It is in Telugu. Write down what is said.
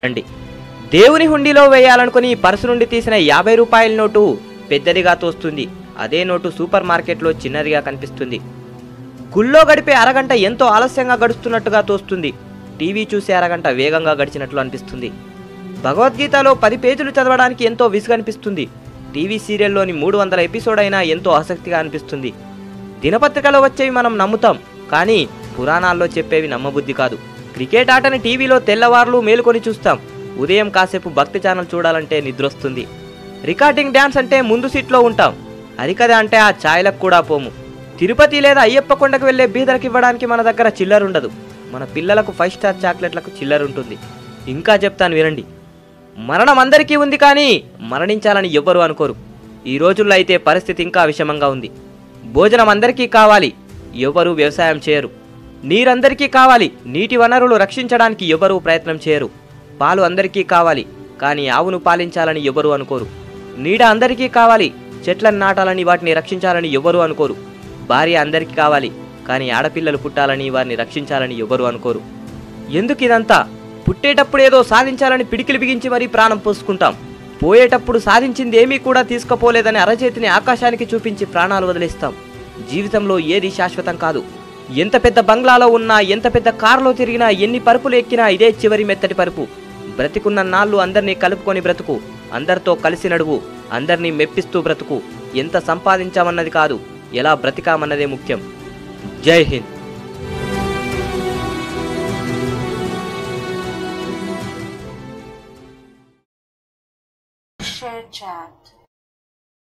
అండి దేవుని హుండీలో వేయాలనుకుని పర్సు నుండి తీసిన 50 రూపాయల నోటు పెద్దదిగా తోస్తుంది. అదే నోటు సూపర్ మార్కెట్లో చిన్నదిగా కనిపిస్తుంది. గుళ్ళో గడిపే అరగంట ఎంతో ఆలస్యంగా గడుస్తున్నట్టుగా తోస్తుంది. టీవీ చూసే అరగంట వేగంగా గడిచినట్లు అనిపిస్తుంది. భగవద్గీతలో 10 పేజీలు చదవడానికి ఎంతో విసుగనిపిస్తుంది. టీవీ సీరియల్లోని 300 ఎపిసోడ్ అయినా ఎంతో ఆసక్తిగా అనిపిస్తుంది. దినపత్రికలో వచ్చేవి మనం నమ్ముతాం, కానీ పురాణాల్లో చెప్పేవి నమ్మబుద్ధి కాదు. క్రికెట్ ఆటని టీవీలో తెల్లవార్లు మేలుకొని చూస్తాం. ఉదయం కాసేపు భక్తి ఛానల్ చూడాలంటే నిద్రొస్తుంది. రికార్డింగ్ డ్యాన్స్ అంటే ముందు సీట్లో ఉంటాం. హరికథ అంటే ఆ ఛాయలకు కూడా పోము. తిరుపతి లేదా అయ్యప్ప కొండకు వెళ్లే బీదలకు ఇవ్వడానికి మన దగ్గర చిల్లర ఉండదు. మన పిల్లలకు 5 స్టార్ చాక్లెట్లకు చిల్లర ఉంటుంది. ఇంకా చెప్తాను వినండి. మరణం అందరికీ ఉంది, కానీ మరణించాలని ఎవ్వరూ అనుకోరు. ఈ రోజుల్లో అయితే పరిస్థితి ఇంకా విషమంగా ఉంది. భోజనం అందరికీ కావాలి, ఎవరూ వ్యవసాయం చేయరు. నీరందరికీ కావాలి, నీటి వనరులు రక్షించడానికి ఎవరూ ప్రయత్నం చేయరు. పాలు అందరికీ కావాలి, కానీ ఆవును పాలించాలని ఎవరూ అనుకోరు. నీడ అందరికీ కావాలి, చెట్లను నాటాలని వాటిని రక్షించాలని ఎవరూ అనుకోరు. భార్య అందరికీ కావాలి, కానీ ఆడపిల్లలు పుట్టాలని వారిని రక్షించాలని ఎవరూ అనుకోరు. ఎందుకు ఇదంతా? పుట్టేటప్పుడు ఏదో సాధించాలని పిడికిలు బిగించి మరీ ప్రాణం పోసుకుంటాం. పోయేటప్పుడు సాధించింది ఏమీ కూడా తీసుకుపోలేదని అరచేతిని ఆకాశానికి చూపించి ప్రాణాలు వదిలేస్తాం. జీవితంలో ఏది శాశ్వతం కాదు. ఎంత పెద్ద బంగ్లాలో ఉన్నా, ఎంత పెద్ద కారులో తిరిగినా, ఎన్ని పరుపులు ఎక్కినా ఇదే చివరి మెత్తటి పరుపు. బ్రతికున్న నాళ్ళు అందరినీ కలుపుకొని బ్రతుకు, అందరితో కలిసి నడువు, అందరినీ మెప్పిస్తూ బ్రతుకు. ఎంత సంపాదించామన్నది కాదు, ఎలా బ్రతికామన్నదే ముఖ్యం. జై హింద్.